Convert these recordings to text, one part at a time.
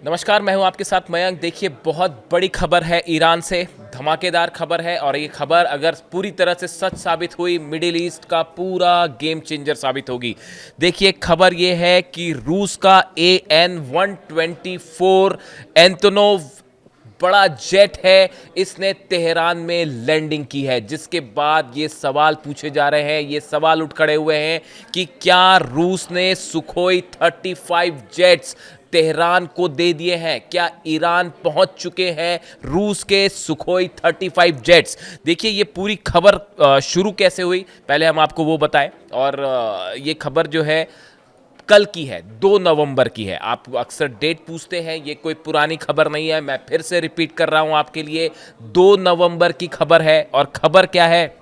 नमस्कार, मैं हूं आपके साथ मयंक। देखिए, बहुत बड़ी खबर है ईरान से, धमाकेदार खबर है और ये खबर अगर पूरी तरह से सच साबित हुई, मिडिल ईस्ट का पूरा गेम चेंजर साबित होगी। देखिए, खबर ये है कि रूस का AN-124 एंटोनोव बड़ा जेट है, इसने तेहरान में लैंडिंग की है, जिसके बाद ये सवाल पूछे जा रहे हैं, ये सवाल उठ खड़े हुए हैं कि क्या रूस ने सुखोई 35 जेट्स तेहरान को दे दिए हैं? क्या ईरान पहुंच चुके हैं रूस के सुखोई 35 जेट्स? देखिए, ये पूरी खबर शुरू कैसे हुई, पहले हम आपको वो बताएं। और ये खबर जो है कल की है, 2 नवंबर की है। आप अक्सर डेट पूछते हैं, ये कोई पुरानी खबर नहीं है, मैं फिर से रिपीट कर रहा हूं आपके लिए, 2 नवंबर की खबर है। और खबर क्या है?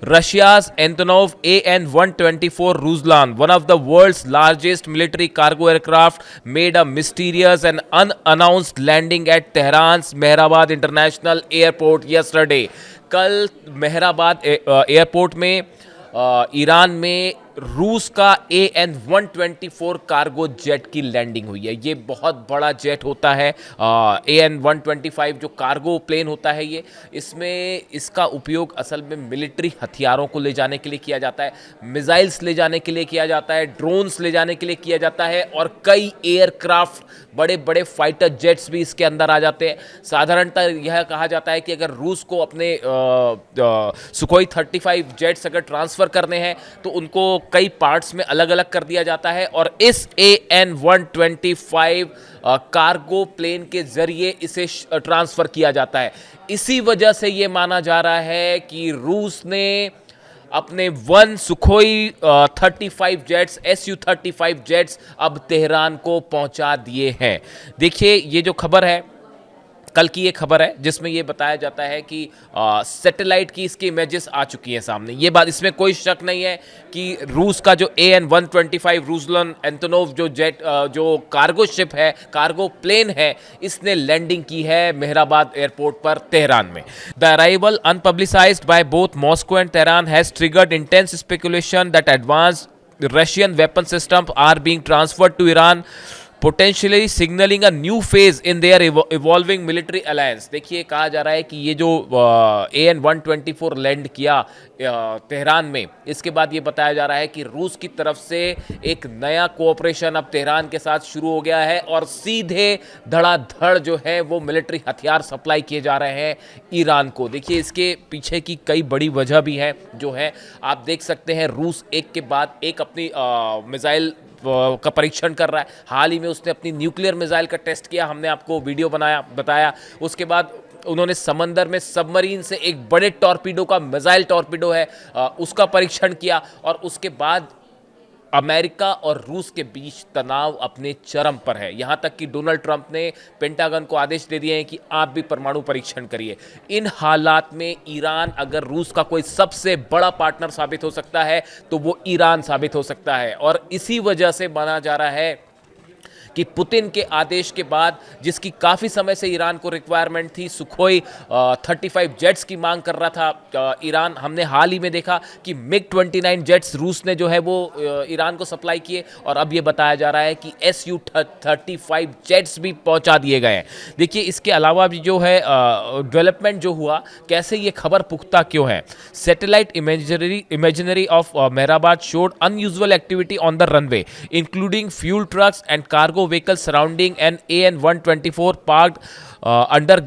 Russia's Antonov AN-124 Ruslan, one of the world's largest military cargo aircraft, made a mysterious and unannounced landing at Tehran's Mehrabad International Airport yesterday. कल मेहराबाद एयरपोर्ट में ईरान में रूस का AN-124 कार्गो जेट की लैंडिंग हुई है। ये बहुत बड़ा जेट होता है। AN-125 जो कार्गो प्लेन होता है, ये इसमें इसका उपयोग असल में मिलिट्री हथियारों को ले जाने के लिए किया जाता है, मिसाइल्स ले जाने के लिए किया जाता है, ड्रोन्स ले जाने के लिए किया जाता है और कई एयरक्राफ्ट, बड़े बड़े फाइटर जेट्स भी इसके अंदर आ जाते हैं। साधारणतः यह कहा जाता है कि अगर रूस को अपने सुखोई 35 जेट्स अगर ट्रांसफ़र करने हैं तो उनको कई पार्ट्स में अलग अलग कर दिया जाता है और इस AN-125 कार्गो प्लेन के जरिए इसे ट्रांसफ़र किया जाता है। इसी वजह से ये माना जा रहा है कि रूस ने अपने 1 सुखोई 35 जेट्स Su-35 जेट्स अब तेहरान को पहुंचा दिए हैं। देखिए, ये जो खबर है, कल की ये खबर है, जिसमें ये बताया जाता है कि सैटेलाइट की इसकी इमेजेस आ चुकी हैं सामने। ये बात, इसमें कोई शक नहीं है कि रूस का जो AN-125 रूसलन एंटोनोव जो जेट जो कार्गो शिप है, कार्गो प्लेन है, इसने लैंडिंग की है मेहराबाद एयरपोर्ट पर तेहरान में। The arrival unpublicised by both Moscow and Tehran has triggered intense speculation that advance Russian weapon systems are being transferred to Iran, potentially signalling a new phase in their evolving military alliance. देखिए, कहा जा रहा है कि ये जो AN-124 land किया Tehran में, इसके बाद ये बताया जा रहा है कि रूस की तरफ से एक नया कोऑपरेशन अब तेहरान के साथ शुरू हो गया है और सीधे धड़ाधड़ जो है वो मिलिट्री हथियार सप्लाई किए जा रहे हैं ईरान को। देखिए, इसके पीछे की कई बड़ी वजह भी है जो है, आप देख सकते हैं रूस एक के बाद एक अपनी मिसाइल का परीक्षण कर रहा है। हाल ही में उसने अपनी न्यूक्लियर मिसाइल का टेस्ट किया, हमने आपको वीडियो बताया। उसके बाद उन्होंने समंदर में सबमरीन से एक बड़े टॉर्पीडो का, मिसाइल टॉर्पीडो है, उसका परीक्षण किया। और उसके बाद अमेरिका और रूस के बीच तनाव अपने चरम पर है। यहां तक कि डोनाल्ड ट्रंप ने पेंटागन को आदेश दे दिए हैं कि आप भी परमाणु परीक्षण करिए। इन हालात में ईरान अगर रूस का कोई सबसे बड़ा पार्टनर साबित हो सकता है तो वो ईरान साबित हो सकता है। और इसी वजह से माना जा रहा है कि पुतिन के आदेश के बाद, जिसकी काफ़ी समय से ईरान को रिक्वायरमेंट थी, सुखोई 35 जेट्स की मांग कर रहा था ईरान। हमने हाल ही में देखा कि MiG-29 जेट्स रूस ने जो है वो ईरान को सप्लाई किए और अब ये बताया जा रहा है कि Su-35 जेट्स भी पहुंचा दिए गए हैं। देखिए, इसके अलावा भी जो है डेवलपमेंट जो हुआ, कैसे ये खबर पुख्ता क्यों है? Satellite imaginary of Mehrabad showed unusual activity on the runway including fuel trucks and cargo vehicles surrounding an AN-124 parked under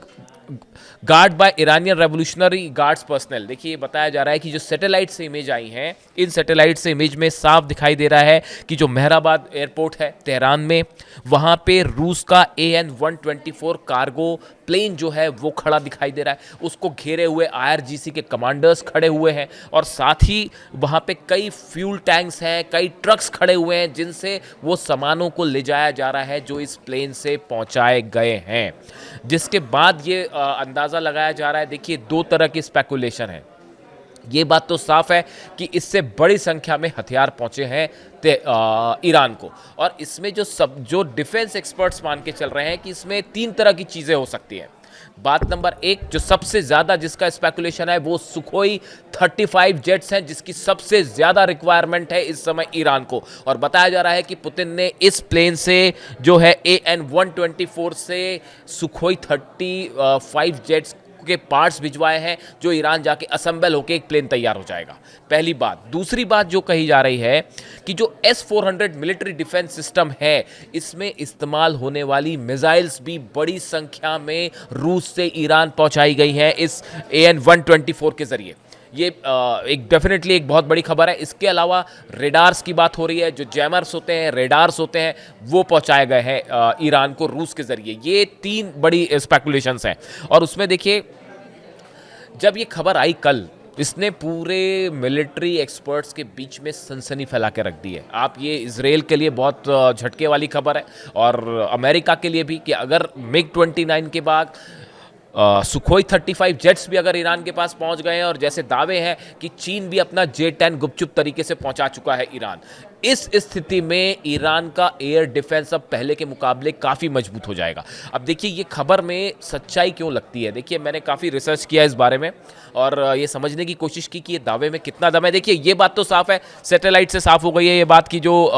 guard by Iranian revolutionary guards personnel. देखिए, बताया जा रहा है कि जो सैटेलाइट से इमेज आई हैं, इन सैटेलाइट से इमेज में साफ दिखाई दे रहा है कि जो मेहराबाद एयरपोर्ट है तेहरान में, वहाँ पे रूस का AN-124 कार्गो प्लेन जो है वो खड़ा दिखाई दे रहा है। उसको घेरे हुए IRGC के कमांडर्स खड़े हुए हैं और साथ ही वहाँ पे कई फ्यूल टैंक्स हैं, कई ट्रक्स खड़े हुए हैं जिनसे वो सामानों को ले जाया जा रहा है जो इस प्लेन से पहुँचाए गए हैं। जिसके बाद ये अंदाज़ा लगाया जा रहा है। देखिए, 2 तरह की स्पेकुलेशन है। ये बात तो साफ है कि इससे बड़ी संख्या में हथियार पहुंचे हैं ईरान को। और इसमें जो डिफेंस एक्सपर्ट्स मान के चल रहे हैं कि इसमें 3 तरह की चीज़ें हो सकती हैं। बात नंबर एक, जो सबसे ज्यादा जिसका स्पेकुलेशन है वो सुखोई 35 जेट्स हैं, जिसकी सबसे ज्यादा रिक्वायरमेंट है इस समय ईरान को। और बताया जा रहा है कि पुतिन ने इस प्लेन से जो है AN-124 से सुखोई 35 जेट्स के पार्ट्स भिजवाए हैं, जो ईरान जाके असेंबल होके एक प्लेन तैयार हो जाएगा। पहली बात। दूसरी बात जो कही जा रही है कि जो S-400 मिलिट्री डिफेंस सिस्टम है, इसमें इस्तेमाल होने वाली मिसाइल्स भी बड़ी संख्या में रूस से ईरान पहुंचाई गई है इस AN-124 के जरिए। ये एक डेफिनेटली एक बहुत बड़ी खबर है। इसके अलावा रेडार्स की बात हो रही है, जो जैमर्स होते हैं, रेडार्स होते हैं, वो पहुंचाए गए हैं ईरान को रूस के जरिए। ये 3 बड़ी स्पेकुलेशंस हैं। और उसमें देखिए, जब ये खबर आई कल, इसने पूरे मिलिट्री एक्सपर्ट्स के बीच में सनसनी फैला के रख दी है। आप ये इजराइल के लिए बहुत झटके वाली खबर है, और अमेरिका के लिए भी, कि अगर MiG-29 के बाद सुखोई 35 जेट्स भी अगर ईरान के पास पहुंच गए हैं, और जैसे दावे हैं कि चीन भी अपना J-10 गुपचुप तरीके से पहुंचा चुका है ईरान, इस स्थिति में ईरान का एयर डिफेंस अब पहले के मुकाबले काफ़ी मजबूत हो जाएगा। अब देखिए, ये खबर में सच्चाई क्यों लगती है। देखिए, मैंने काफ़ी रिसर्च किया इस बारे में, और ये समझने की कोशिश की कि ये दावे में कितना दम है। देखिए, ये बात तो साफ है, सैटेलाइट से साफ हो गई है ये बात कि जो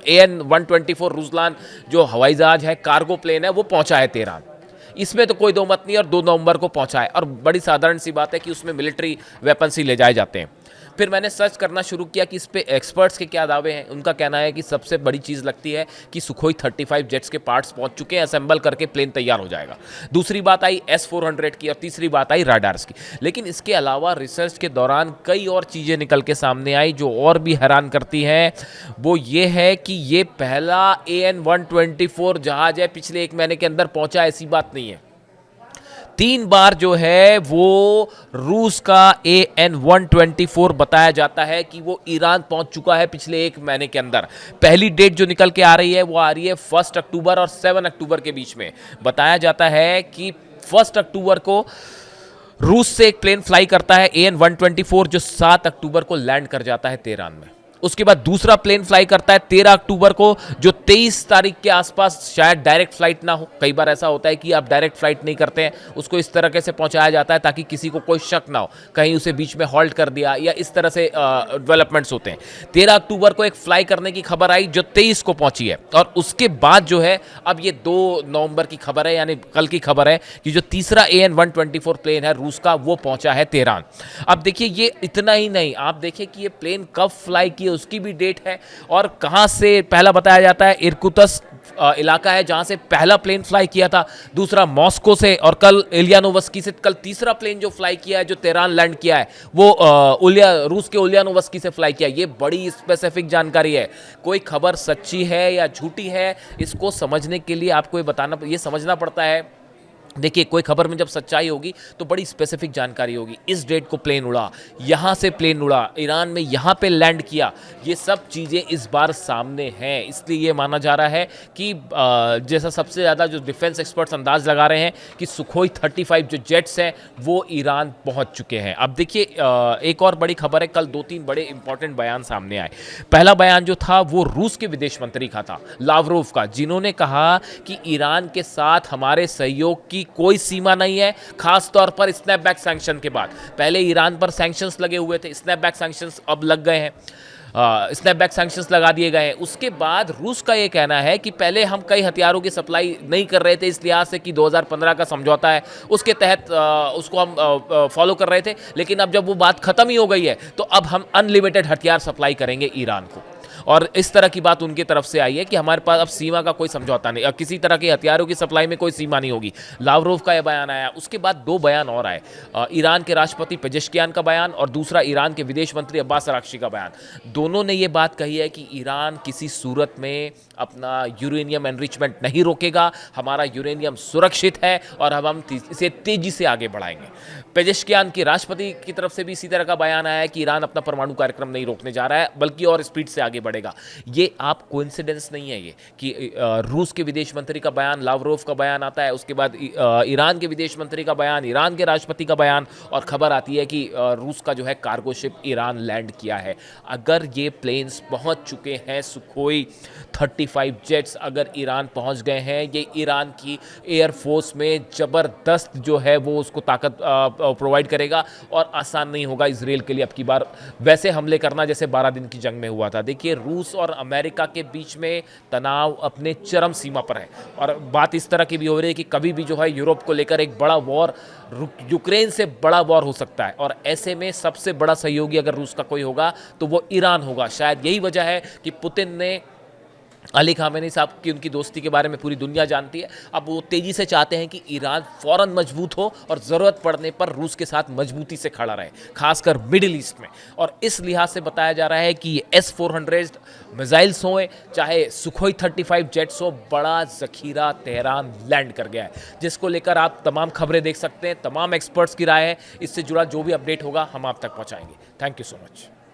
AN-124 रुजलान जो हवाई जहाज है, कार्गो प्लेन है, वो पहुंचा है तेहरान। इसमें तो कोई दो मत नहीं, और 2 नवंबर को पहुंचा है। और बड़ी साधारण सी बात है कि उसमें मिलिट्री वेपन्स ही ले जाए जाते हैं। फिर मैंने सर्च करना शुरू किया कि इस पे एक्सपर्ट्स के क्या दावे हैं। उनका कहना है कि सबसे बड़ी चीज़ लगती है कि सुखोई 35 जेट्स के पार्ट्स पहुंच चुके हैं, असेंबल करके प्लेन तैयार हो जाएगा। दूसरी बात आई S-400 की, और तीसरी बात आई राडार्स की। लेकिन इसके अलावा रिसर्च के दौरान कई और चीज़ें निकल के सामने आई जो और भी हैरान करती हैं। वो ये है कि ये पहला AN-124 जहाज है पिछले 1 महीने के अंदर पहुंचा, ऐसी बात नहीं है। 3 बार जो है वो रूस का AN-124 बताया जाता है कि वो ईरान पहुंच चुका है पिछले 1 महीने के अंदर। पहली डेट जो निकल के आ रही है वो आ रही है 1 अक्टूबर और 7 अक्टूबर के बीच में। बताया जाता है कि 1 अक्टूबर को रूस से एक प्लेन फ्लाई करता है AN-124, जो 7 अक्टूबर को लैंड कर जाता है तेहरान में। उसके बाद दूसरा प्लेन फ्लाई करता है 13 अक्टूबर को, जो 23 तारीख के आसपास शायद डायरेक्ट फ्लाइट ना हो। कई बार ऐसा होता है कि आप डायरेक्ट फ्लाइट नहीं करते हैं, उसको इस तरह से पहुंचाया जाता है ताकि किसी को कोई शक ना हो, कहीं उसे बीच में हॉल्ट कर दिया, या इस तरह से डेवलपमेंट्स होते हैं। 13 अक्टूबर को एक फ्लाई करने की खबर आई जो 23 को पहुंची है। और उसके बाद जो है, अब ये 2 नवंबर की खबर है, यानी कल की खबर है, कि जो तीसरा AN-124 प्लेन है रूस का, वो पहुंचा है तेहरान। अब देखिए, ये इतना ही नहीं, आप देखिए कि ये प्लेन कब फ्लाई किए उसकी भी डेट है, और कहां से। पहला बताया जाता है इरकुत्स्क इलाका है जहां से पहला प्लेन फ्लाई किया था, दूसरा मॉस्को से, और कल उलियानोवस्की से कल तीसरा प्लेन जो फ्लाई किया है, जो तेहरान लैंड किया है, वो रूस के उलियानोवस्की से फ्लाई किया। ये बड़ी स्पेसिफिक जानकारी है। कोई खबर सच्ची है या झूठी है, इसको समझने के लिए आपको ये समझना पड़ता है। देखिए, कोई खबर में जब सच्चाई होगी तो बड़ी स्पेसिफिक जानकारी होगी। इस डेट को प्लेन उड़ा, यहाँ से प्लेन उड़ा, ईरान में यहाँ पे लैंड किया, ये सब चीज़ें इस बार सामने हैं। इसलिए ये माना जा रहा है कि जैसा सबसे ज़्यादा जो डिफेंस एक्सपर्ट्स अंदाज लगा रहे हैं कि सुखोई 35 जो जेट्स हैं वो ईरान पहुँच चुके हैं। अब देखिए, एक और बड़ी खबर है, कल 2-3 बड़े इंपॉर्टेंट बयान सामने आए। पहला बयान जो था वो रूस के विदेश मंत्री का था, लावरोव का, जिन्होंने कहा कि ईरान के साथ हमारे सहयोग की कोई सीमा नहीं है, खास तौर पर स्नैपबैक सैंक्शन के बाद। पहले ईरान पर सैंक्शंस लगे हुए थे, स्नैपबैक सैंक्शंस अब लग गए हैं, स्नैपबैक सैंक्शंस लगा दिए गए हैं। उसके बाद रूस का ये कहना है कि पहले हम कई हथियारों की सप्लाई नहीं कर रहे थे, इस लिहाज से कि 2015 का समझौता है उसके तहत उसको हम फॉलो कर रहे थे, लेकिन अब जब वो बात खत्म ही हो गई है तो अब हम अनलिमिटेड हथियार सप्लाई करेंगे ईरान को। और इस तरह की बात उनकी तरफ से आई है कि हमारे पास अब सीमा का कोई समझौता नहीं, किसी तरह के हथियारों की सप्लाई में कोई सीमा नहीं होगी। लावरोव का यह बयान आया। उसके बाद 2 बयान और आए, ईरान के राष्ट्रपति पेजेश्कियान का बयान और दूसरा ईरान के विदेश मंत्री अब्बास अराक्ची का बयान। दोनों ने ये बात कही है कि ईरान किसी सूरत में अपना यूरेनियम एनरिचमेंट नहीं रोकेगा, हमारा यूरेनियम सुरक्षित है और अब हम इसे तेजी से आगे बढ़ाएंगे। पेजेश्कियान के राष्ट्रपति की तरफ से भी इसी तरह का बयान आया है कि ईरान अपना परमाणु कार्यक्रम नहीं रोकने जा रहा है, बल्कि और स्पीड से आगे बढ़ेगा। पड़ेगा। ये आप कोइंसिडेंस नहीं है ये कि रूस के विदेश मंत्री का बयान, लावरोव का बयान आता है, उसके बाद ईरान के विदेश मंत्री का बयान, ईरान के राष्ट्रपति का बयान, और खबर आती है कि रूस का जो है कार्गो शिप ईरान लैंड किया है। अगर ये प्लेन्स पहुंच चुके हैं, सुखोई 35 जेट्स अगर ईरान पहुंच गए हैं, ये ईरान की एयरफोर्स में ज़बरदस्त जो है वो उसको ताकत प्रोवाइड करेगा और आसान नहीं होगा इसराइल के लिए अब की बार वैसे हमले करना जैसे 12 दिन की जंग में हुआ था। देखिए, रूस और अमेरिका के बीच में तनाव अपने चरम सीमा पर है और बात इस तरह की भी हो रही है कि कभी भी जो है यूरोप को लेकर एक बड़ा वॉर, यूक्रेन से बड़ा वॉर हो सकता है, और ऐसे में सबसे बड़ा सहयोगी अगर रूस का कोई होगा तो वो ईरान होगा। शायद यही वजह है कि पुतिन ने अली खामेनी साहब की, उनकी दोस्ती के बारे में पूरी दुनिया जानती है, अब वो तेज़ी से चाहते हैं कि ईरान फ़ौरन मजबूत हो और ज़रूरत पड़ने पर रूस के साथ मजबूती से खड़ा रहे, खासकर मिडिल ईस्ट में। और इस लिहाज से बताया जा रहा है कि ये S-400 मिसाइल्स हों, चाहे सुखोई 35 जेट्स हो, बड़ा ज़खीरा तेहरान लैंड कर गया है, जिसको लेकर आप तमाम खबरें देख सकते हैं, तमाम एक्सपर्ट्स की राय है। इससे जुड़ा जो भी अपडेट होगा हम आप तक पहुँचाएंगे। Thank you so much.